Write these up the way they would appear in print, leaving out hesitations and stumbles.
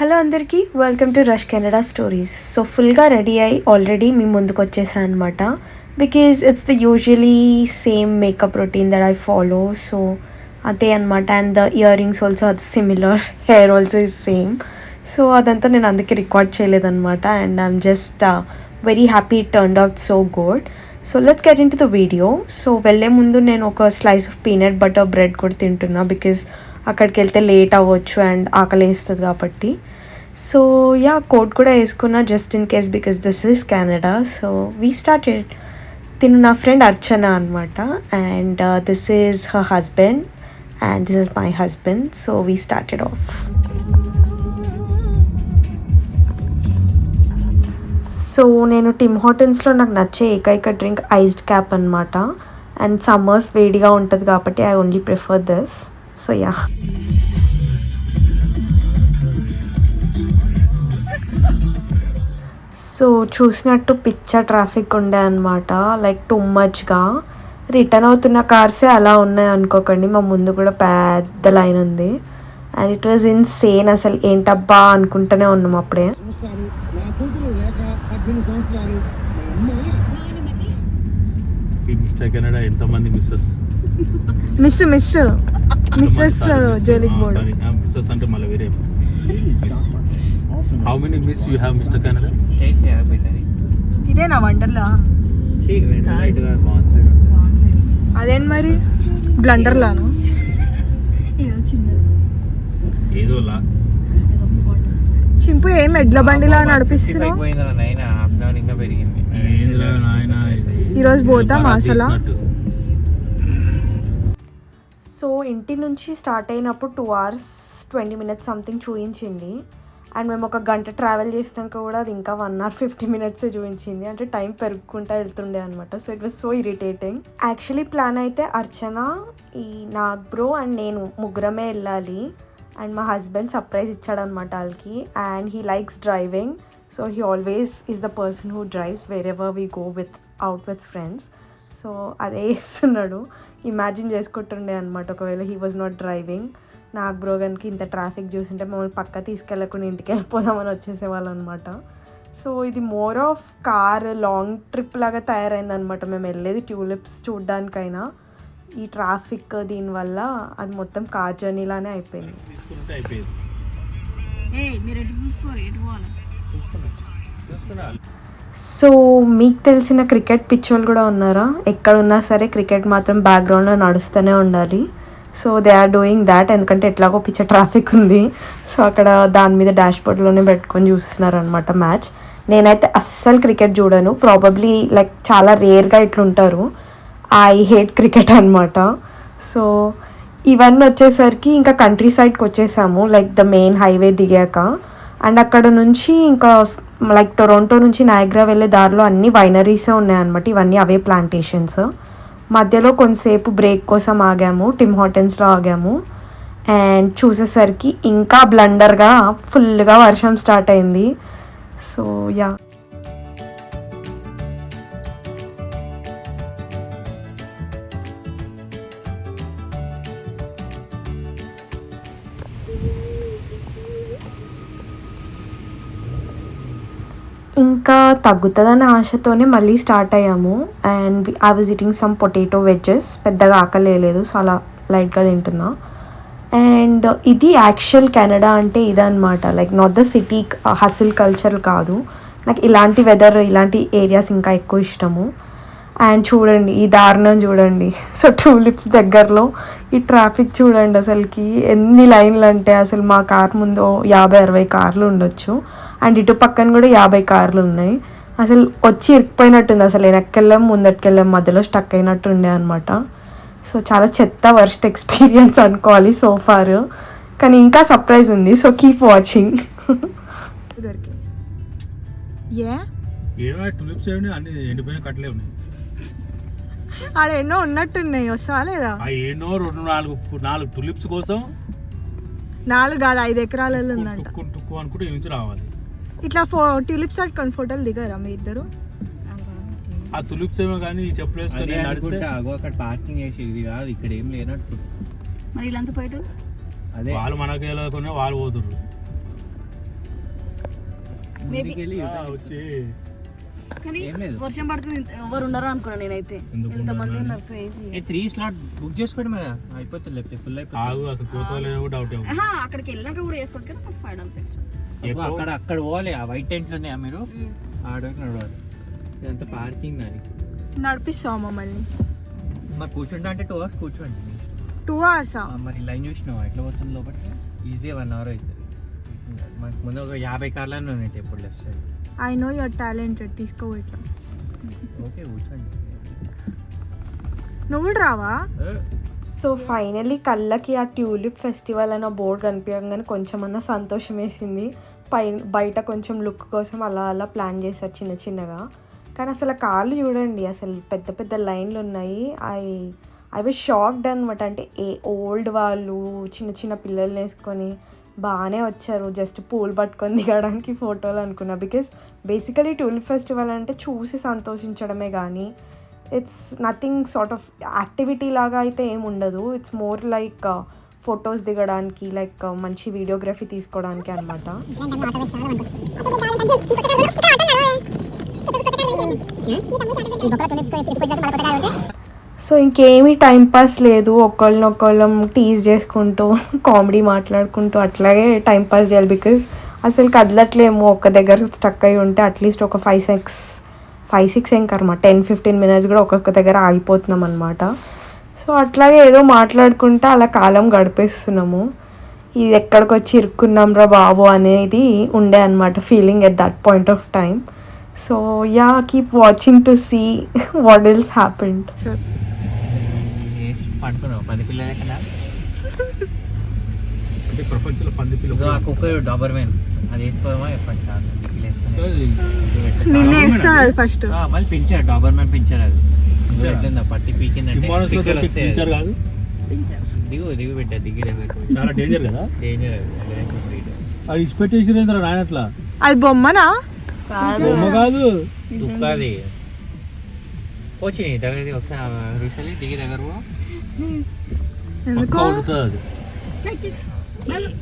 Hello అందరికీ welcome to Rush Canada stories. So ఫుల్గా ready అయ్యి ఆల్రెడీ మీ ముందుకు వచ్చేసాను అనమాట. Because it's the usually same makeup routine that I follow. So అదే అనమాట. And the earrings also అది సిమిలర్, hair also is same. So అదంతా నేను అందుకే రికార్డ్ చేయలేదన్నమాట. And I'm just very happy it turned out so good. So let's get in to the video. So వెళ్ళే ముందు నేను ఒక slice of peanut butter bread కూడా తింటున్నా. బికాజ్ అక్కడికి వెళ్తే లేట్ అవ్వచ్చు అండ్ ఆకలి వేస్తుంది కాబట్టి. సో యా, కోట్ కూడా వేసుకున్నా just in case because this is Canada. So we started. తిను నా ఫ్రెండ్ అర్చన అనమాట. And this is her husband and this is my husband. So we started off. So నేను టిమ్ హార్టన్స్లో నాకు నచ్చే ఏకైక డ్రింక్ ఐస్డ్ క్యాప్ అనమాట. అండ్ సమ్మర్స్ వేడిగా ఉంటుంది కాబట్టి I only prefer this. So yeah, so చూసినట్టు పిచ్చ ట్రాఫిక్ ఉండే అనమాట. Like two మచ్గా. రిటర్న్ అవుతున్న కార్సే అలా ఉన్నాయి అనుకోకండి, మా ముందు కూడా పెద్ద లైన్ ఉంది. And it was in Sen. అసలు ఏంటబ్బా అనుకుంటూనే ఉన్నాం అప్పుడే. కెనడా ఎంతమంది మిస్సెస్ జోలిక్ బోర్డ్ మిస్సెస్ అంటే మళ్ళీ వేరే. How many miss you have mister Canada? ఇదే నా వండర్లా. అదేంటి మరి బ్లండర్లాను ఏదోలా చింపు ఏం ఎడ్ల బండిలా నడిపిస్తున్నావు. ఈరోజు పోతాం అసలు. సో ఇంటి నుంచి స్టార్ట్ అయినప్పుడు 2 hours 20 minutes సంథింగ్ చూపించింది. అండ్ మేము ఒక గంట ట్రావెల్ చేసినాక కూడా అది ఇంకా 1 hour 50 minutes చూపించింది. అంటే టైం పెరుగుకుంటా వెళ్తుండే అనమాట. So it was so irritating. Actually plan అయితే అర్చన, ఈ నాగ్ బ్రో అండ్ నేను ముగ్గురమే వెళ్ళాలి. అండ్ మా హస్బెండ్ సర్ప్రైజ్ ఇచ్చాడనమాట వాళ్ళకి. And he likes driving. So he always is the person who drives wear ever we go out with friends. So అదే చేస్తున్నాడు. ఇమాజిన్ చేసుకుంటుండే అనమాట ఒకవేళ హీ వాజ్ నాట్ డ్రైవింగ్. నాకు బ్రో గనికి ఇంత ట్రాఫిక్ చూసింటే మమ్మల్ని పక్క తీసుకెళ్ళకుండా ఇంటికి వెళ్ళిపోదామని వచ్చేసేవాళ్ళు అనమాట. సో ఇది more of car long trip లాగా తయారైందనమాట. మేము వెళ్ళేది ట్యూలిప్స్ చూడ్డానికైనా. ఈ ట్రాఫిక్ దీనివల్ల అది మొత్తం కార్ జర్నీలానే అయిపోయింది. సో మీకు తెలిసిన క్రికెట్ పిచ్చోళ్ళు కూడా ఉన్నారా? ఎక్కడున్నా సరే క్రికెట్ మాత్రం బ్యాక్గ్రౌండ్లో నడుస్తూనే ఉండాలి. So they are doing that. ఎందుకంటే ఎట్లాగో పిచ్చ ట్రాఫిక్ ఉంది. సో అక్కడ దాని మీద డాష్ బోర్డ్లోనే పెట్టుకొని చూస్తున్నారు అనమాట మ్యాచ్. నేనైతే అస్సలు క్రికెట్ చూడను. ప్రాబబ్లీ లైక్ చాలా రేర్గా ఇట్లుంటారు. ఐ హేట్ క్రికెట్ అనమాట. సో ఇవన్నీ వచ్చేసరికి ఇంకా కంట్రీ సైడ్కి వచ్చేసాము, లైక్ ద మెయిన్ హైవే దిగాక. అండ్ అక్కడ నుంచి ఇంకా లైక్ టొరంటో నుంచి నయాగ్రా వెళ్ళే దారిలో అన్ని వైనరీసే ఉన్నాయన్నమాట. ఇవన్నీ అవే ప్లాంటేషన్స్. మధ్యలో కొంతసేపు బ్రేక్ కోసం ఆగాము, టిమ్ హార్టన్స్లో ఆగాము. అండ్ చూసేసరికి ఇంకా బ్లండర్గా ఫుల్గా వర్షం స్టార్ట్ అయింది. సో యా, ఇంకా తగ్గుతుందన్న ఆశతోనే మళ్ళీ స్టార్ట్ అయ్యాము. And I was eating some potato wedges. పెద్దగా ఆకలి లేదు, సో అలా లైట్గా తింటున్నా. అండ్ ఇది యాక్చువల్ కెనడా అంటే ఇదనమాట. Like not the city hustle culture కాదు. నాకు ఇలాంటి వెదర్, ఇలాంటి ఏరియాస్ ఇంకా ఎక్కువ ఇష్టము. అండ్ చూడండి ఈ దారుణం చూడండి. సో ట్యూలిప్స్ దగ్గరలో ఈ ట్రాఫిక్ చూడండి. అసలుకి ఎన్ని లైన్లు అంటే అసలు మా కార్ ముందు 50-60 కార్లు ఉండొచ్చు. అండ్ ఇటు పక్కన కూడా 50 కార్లు ఉన్నాయి. అసలు వచ్చి ఇరికిపోయినట్టుంది. అసలు వెనక్కెళ్ళాం ముందటికెళ్ళాం మధ్యలో స్టక్ అయినట్టు ఉండే అనమాట. సో చాలా చెత్త వర్స్ట్ ఎక్స్పీరియన్స్ అనుకోవాలి సో ఫార్. కానీ ఇంకా సర్ప్రైజ్ ఉంది. So keep watching. ఆడ ఎన్నో ఉన్నట్టున్నాయి. వస్తావా లేదా? ఎన్నో 2-4 టులిప్స్ కోసం 4 కాదు 5 ఎకరాలలో ఉందంట. అనుకుంటే నుంచి రావాలి. ఇట్లా ట్యూలిప్స్ అట్టుకొని ఫోటోలు దిగారా మీ ఇద్దరు? ఆ తులిప్స్ ఏమో కానీ చెప్పులు వేసుకొని అక్కడ పార్కింగ్ చేసి ఇది కాదు, ఇక్కడ ఏం లేనట్టు. మరి వీళ్ళంతా పోయేటోళ్ళు వాళ్ళు మనకి వెళ్ళకుండా వాళ్ళు పోతుర్రు. ముందుకెళ్ళి వచ్చి కానీ ఏం లేదు. వర్షం పడుతుంది ఎవరు ఉండరు అనుకున్నా నేనైతే. ఎందుకు ఎంతమంది ఉండరు? ఉన్నారు crazy. 3 స్లాట్ బుక్ చేసుకోండి మరి అయిపోతుంది లేకపోతే ఫుల్ ఆగు అయిపోతుంది. అసలు పోతాలేదో డౌట్ ఆహా, అక్కడికి వెళ్ళాక కూడా వేసుకోవచ్చు కదా $5 ఎక్స్ట్రా. అక్కడ పోవాలి ఆ వైట్ టెంట్లు ఉన్నాయా మీరు ఆడోకి నడవాలి. ఇదంతా పార్కింగ్ నాది. నడిపిస్తావు మమ్మల్ని మరి కూర్చుంటా అంటే 2 hours కూర్చోండి. 2 hours మరి లైన్ చూసినావా ఎట్లా పోతుంది లోపలికి? ఈజీ 1 hour అవుతుంది. మనకు ముందు ఒక 50 కార్లన్నీ ఉన్నాయి ఎప్పుడు left side. I know your talented, తీసుకోవట్లా. ఓకే కూర్చోండి. నువ్వు రావా? సో ఫైనలీ కళ్ళకి ఆ ట్యూలిప్ ఫెస్టివల్ అన్న బోర్డు కనిపించగానే కొంచెమన్నా సంతోషం వేసింది. బయట కొంచెం లుక్ కోసం అలా అలా ప్లాన్ చేశారు చిన్న చిన్నగా. కానీ అసలు కాళ్ళు చూడండి, అసలు పెద్ద పెద్ద లైన్లు ఉన్నాయి. ఐ వాజ్ షాక్డ్ అనమాట. అంటే ఓల్డ్ వాళ్ళు చిన్న చిన్న పిల్లల్ని వేసుకొని బాగానే వచ్చారు, జస్ట్ పూలు పట్టుకొని దిగడానికి ఫోటోలు అనుకున్నా. బికాస్ బేసికలీ ట్యూలిప్ ఫెస్టివల్ అంటే చూసి సంతోషించడమే కానీ it's nothing sort of activity లాగా అయితే ఏమి ఉండదు. ఇట్స్ మోర్ లైక్ ఫొటోస్ దిగడానికి, లైక్ మంచి వీడియోగ్రఫీ తీసుకోవడానికి అనమాట. సో ఇంకేమీ టైంపాస్ లేదు, ఒకళ్ళనొకళ్ళం టీజ్ చేసుకుంటూ కామెడీ మాట్లాడుకుంటూ అట్లాగే టైంపాస్ చేయాలి. బికాజ్ అసలు కదలట్లేము, ఒక్క దగ్గర స్టక్ అయి ఉంటే అట్లీస్ట్ ఒక 5-6 ఏం కర్మ 10-15 minutes కూడా ఒక్కొక్క దగ్గర ఆగిపోతున్నాం అనమాట. సో అట్లాగే ఏదో మాట్లాడుకుంటూ అలా కాలం గడిపేస్తున్నాము. ఇది ఎక్కడికి వచ్చి ఇరుక్కున్నాం రా బాబు అనేది ఉండే అనమాట feeling at that point of time. So ya, keep watching to see what else happened. So పడుకున్నావు 10 పిల్లల కదా. అంటే ప్రపంచంలో 10 ఇదిగో పిల్లలు ఆ కుక్క డాబర్ మ్యాన్ అది వేసుకోమా చెప్పండి కాదు. ఫస్ట్ మళ్ళీ పెంచారు డాబర్ మ్యాన్ పెంచారు. అది ఎట్లుందా పట్టి పీకిందంటే పిక్కలు వస్తాయి. పించర్ కాదు, దిగు బిడ్డ దిగి చాలా డేంజర్ కదా. డేంజర్ అది ఇచ్చిపెట్టేసి రాయనట్లా. అది బొమ్మనా? బొమ్మ కాదు, దుఃఖాది వచ్చి దగ్గర ఒకసారి ఋషాలి దిగి దగ్గర ఎందుకో అవుతుంది.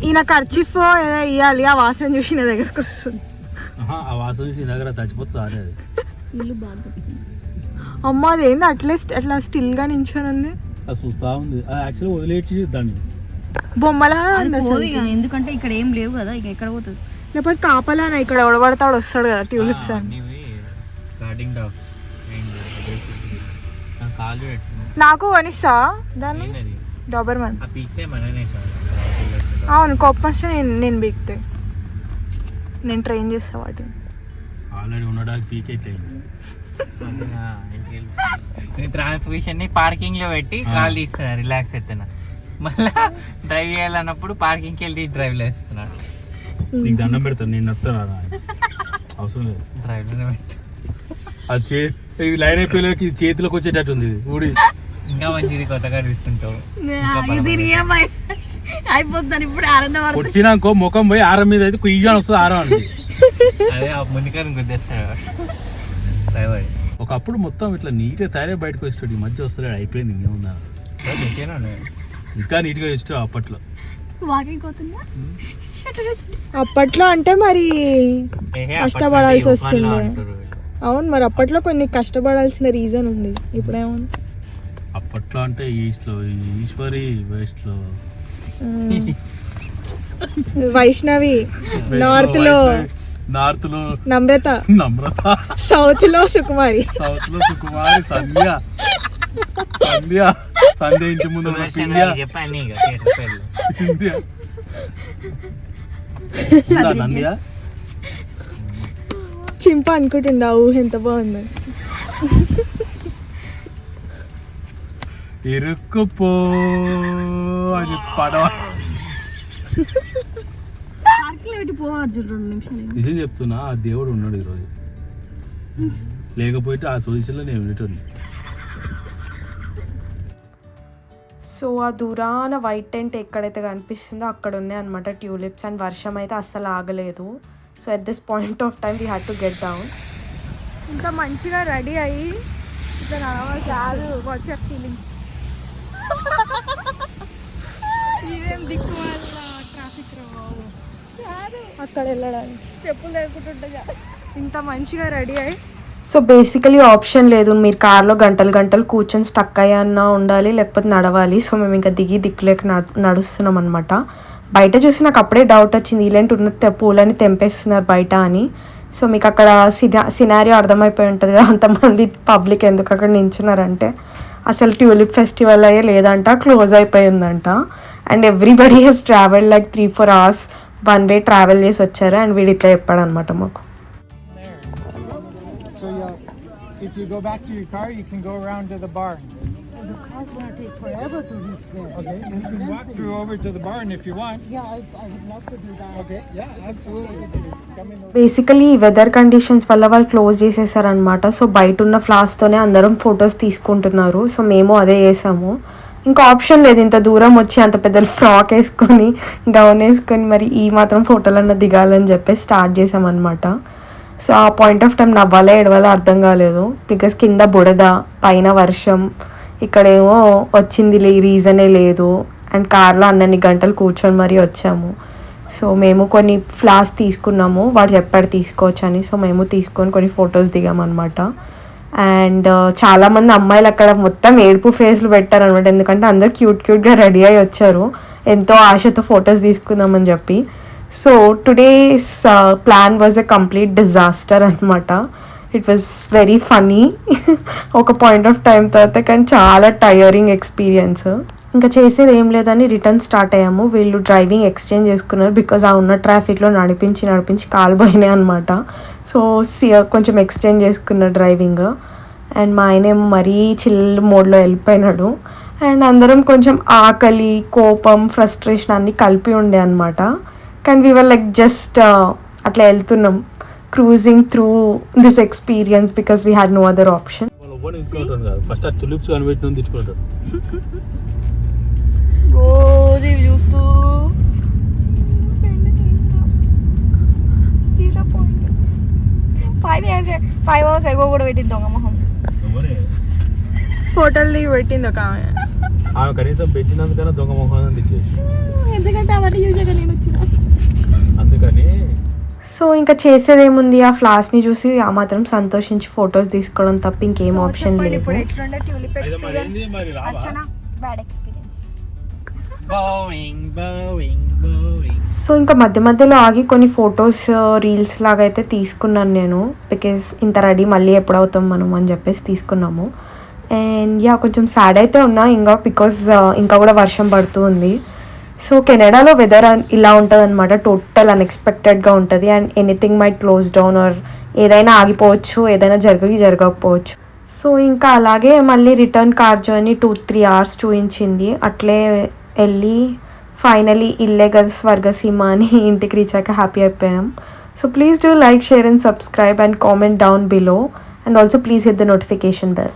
ఈయన ఖర్చీఫ్ ఏదో ఇవ్వాలి, ఆ వాసన చూసి నా దగ్గరకు వస్తుంది. ఆ వాసన చూసి దగ్గర చచ్చిపోతుంది. అదే అది అమ్మ, అదేంది అట్లా స్టిల్గా నించొని ఉంది. అది చూస్తా ఉంది. అది యాక్చువల్గా వదిలేసి దాన్ని బొమ్మలా అది ఉంది పోదు అసలు. ఇక, ఎందుకంటే ఇక్కడ ఏం లేవు కదా, ఇక ఎక్కడ పోతుంది. లేకపోతే కాపలానా, ఇక్కడ ఎవడబడతాడు వస్తాడు కదా ట్యూలిప్స్ అని. గార్డింగ్ డాగ్స్ కాలు పెట్టుకున్నాను. నాకు కొనిస్తా దాన్ని, డాబర్ మ్యాన్. ఆ పీక్తే మననే అవును, కోపం వస్తే నేను బీక్తే, నేను ట్రైన్ చేస్తా వాటిని. ఆల్రెడీ ఉండడానికి పీకే చేయండి. నేను ట్రాన్స్మిషన్ ని పార్కింగ్ లో పెట్టి కాల్ తీస్తున్నా, రిలాక్స్ అవుతున్నా. మళ్ళా డ్రైవ్ చేయాలన్నప్పుడు పార్కింగ్కి వెళ్ళి డ్రైవ్ చేస్తున్నా. నీకు దండం పెడతాను, నేను నడుతాను. అవసరం లేదు, డ్రైవ్ లోనే పెట్టి అది ఇది లైన్ అయిపోయేకి చేతిలోకి వచ్చేటట్టు ఉంది ఇది ఊడి. ఇంకా మంచిది, కొత్తగా తీసుకుంటావు. అయిపోతుంది ఇప్పుడు ఆనందం. కొట్టినాకో ముఖం పోయి ఆరం మీద అయితే కుయ్యాని వస్తుంది. ఆరం అంటే అదే ముందుకాని గుద్దేస్తాడు డ్రైవర్. ఒకప్పుడు మొత్తం ఇట్లా నీట్గా తయారై బయటకు వచ్చాడు, ఈ మధ్య వస్తాడు. అయిపోయింది, ఇంకేముందా ఇంకా నీట్గా వచ్చాడు అప్పట్లో. వాకింగ్ పోతుందా? అప్పట్లో అంటే మరి కష్టపడాల్సి వస్తుండే. అవును, మరి అప్పట్లో కొన్ని కష్టపడాల్సిన రీజన్ ఉంది. ఇప్పుడేమన్నా అప్పట్లో అంటే ఈస్ట్లో ఈశ్వరి, వెస్ట్లో వైష్ణవి, నార్త్ లో నమ్రత, సౌత్ లో సుకుమారి, సంధ్య ఇంటి ముందు చెప్పాను నంద్య. చింప అనుకుంటుండా ఊహ ఎంత బాగుంది. ఇరుక్కుపో అని పడవ నిజం చెప్తున్నా, ఆ దేవుడు ఉన్నాడు ఈరోజు. లేకపోతే ఆ సొల్యూషన్లో నేను ఉండేటోని. సో ఆ దూరాన వైట్ టెంట్ ఎక్కడైతే కనిపిస్తుందో అక్కడ ఉన్నాయి అనమాట ట్యూలిప్స్. అండ్ వర్షం అయితే అస్సలు ఆగలేదు. So at this point of time we had to get down. ఇంకా మంచిగా రెడీ అయ్యి ఇట్లా నడవాలి. వచ్చే ఫీలింగ్ ఇదేం దిక్కు ట్రాఫిక్ రావు. అక్కడ వెళ్ళడానికి చెప్పులు లేకుంటుంటా ఇంత మంచిగా రెడీ అయ్యి. సో బేసికలీ ఆప్షన్ లేదు, మీరు కార్లో గంటలు గంటలు కూర్చొని స్టక్ అయ్యన్నా ఉండాలి లేకపోతే నడవాలి. సో మేము ఇంకా దిగి దిక్కులేక నడుస్తున్నాం అనమాట. బయట చూసి నాకు అప్పుడే డౌట్ వచ్చింది, ఇలాంటి ఉన్న పూలని తెంపేస్తున్నారు బయట అని. సో మీకు అక్కడ సినారియో అర్థమైపోయి ఉంటుంది కదా, అంతమంది పబ్లిక్ ఎందుకు అక్కడ నించున్నారంటే అసలు ట్యూలిప్ ఫెస్టివల్ అయ్యే లేదంట, క్లోజ్ అయిపోయిందంట. And everybody has travel like 3-4 hours one way travel చేసి వచ్చారు. అండ్ వీడు ఇట్లా చెప్పాడు అనమాట మాకు. So if you go back to your car, you can go around to the barn. The car's going to take forever to reach there. Okay, you can walk through over to the barn if you want. Yeah, I would love to do that. Okay, yeah, absolutely. Come in over. Basically weather conditions వల్ల వాళ్ళు close చేసేసారనమాట. So బయట ఉన్న ఫ్లాస్తోనే అందరం photos తీసుకుంటున్నారు. So మేము అదే చేసాము, ఇంకా ఆప్షన్ లేదు, ఇంత దూరం వచ్చి అంత పెద్ద ఫ్రాక్ వేసుకొని గౌన్ వేసుకొని మరి ఈ మాత్రం ఫోటోలన్నా దిగాలని చెప్పేసి స్టార్ట్ చేసామన్నమాట. సో ఆ పాయింట్ ఆఫ్ టైం నవ్వాలో ఏడవాలో అర్థం కాలేదు, బికాస్ కింద బుడద పైన వర్షం, ఇక్కడేమో వచ్చింది రీజనే లేదు. అండ్ కార్లో అన్నన్ని గంటలు కూర్చొని మరీ వచ్చాము. సో మేము కొన్ని ఫ్లాస్ తీసుకున్నాము, వాడు చెప్పాడు తీసుకోవచ్చు అని. సో మేము తీసుకొని కొన్ని ఫొటోస్ దిగామన్నమాట. అండ్ చాలామంది అమ్మాయిలు అక్కడ మొత్తం ఏడుపు ఫేస్లు పెట్టారనమాట, ఎందుకంటే అందరు క్యూట్గా రెడీ అయ్యి వచ్చారు ఎంతో ఆశతో ఫొటోస్ తీసుకుందామని చెప్పి. So today's plan was a complete disaster అనమాట. ఇట్ వాజ్ వెరీ ఫనీ ఒక పాయింట్ ఆఫ్ టైం తర్వాత, కానీ చాలా టయరింగ్ ఎక్స్పీరియన్స్. ఇంకా చేసేది ఏం లేదని రిటర్న్ స్టార్ట్ అయ్యాము. వీళ్ళు డ్రైవింగ్ ఎక్స్చేంజ్ చేసుకున్నారు, బికాజ్ ఆ ఉన్న ట్రాఫిక్లో నడిపించి కాలిపోయినాయి అనమాట. సో కొంచెం ఎక్స్చేంజ్ చేసుకున్నారు డ్రైవింగ్. అండ్ మా ఆయన ఏమో మరీ చిల్ మోడ్లో వెళ్ళిపోయినాడు. అండ్ అందరం కొంచెం ఆకలి, కోపం, ఫ్రస్ట్రేషన్ అన్నీ కలిపి ఉండే అనమాట. కానీ వీ వర్ లైక్ జస్ట్ అట్లా వెళ్తున్నాం, cruising through this experience because we had no other option. First ఆ టులిప్స్ కనిపెట్టి తెచ్చుకుంటారు. రోజు ఇవి చూస్తూ 5 hours ఎగో కూడా పెట్టింది దొంగ మొహం. ఫోటోలు దిగి పెట్టింది ఒక ఆమె. ఆమె కనీసం పెట్టినందుకైనా దొంగ మొహం తెచ్చేసి, ఎందుకంటే అవన్నీ చూసాక నేను వచ్చిన అందుకని. సో ఇంకా చేసేదేముంది, ఆ ఫ్లాస్ని చూసి ఆ మాత్రం సంతోషించి ఫొటోస్ తీసుకోవడం తప్ప ఇంకేం ఆప్షన్ లేదు. ఇప్పుడు ఎట్లుండే ట్యూలిప్ ఎక్స్పీరియన్స్? మరి అర్చన బ్యాడ్ ఎక్స్పీరియన్స్. బోయింగ్. సో ఇంకా మధ్యలో ఆగి కొన్ని ఫొటోస్ రీల్స్ లాగా అయితే తీసుకున్నాను నేను, బికాస్ ఇంత రెడీ మళ్ళీ ఎప్పుడవుతాం మనం అని చెప్పేసి తీసుకున్నాము. అండ్ కొంచెం సాడ్ అయితే ఉన్నా ఇంకా, బికాజ్ ఇంకా కూడా వర్షం పడుతూ ఉంది. సో కెనడాలో వెదర్ ఇలా ఉంటుంది అనమాట, టోటల్ అన్ఎక్స్పెక్టెడ్గా ఉంటుంది. And anything might close down are ఏదైనా ఆగిపోవచ్చు, ఏదైనా జరగకపోవచ్చు. సో ఇంకా అలాగే మళ్ళీ రిటర్న్ కార్ జర్నీ 2-3 hours చూపించింది. అట్లే వెళ్ళి ఫైనలీ ఇల్లే కదా స్వర్గసీమ అని ఇంటికి రీచ్ అయ్యాక హ్యాపీ అయిపోయాం. So please do like, share and subscribe and comment down below. And also please hit the notification bell.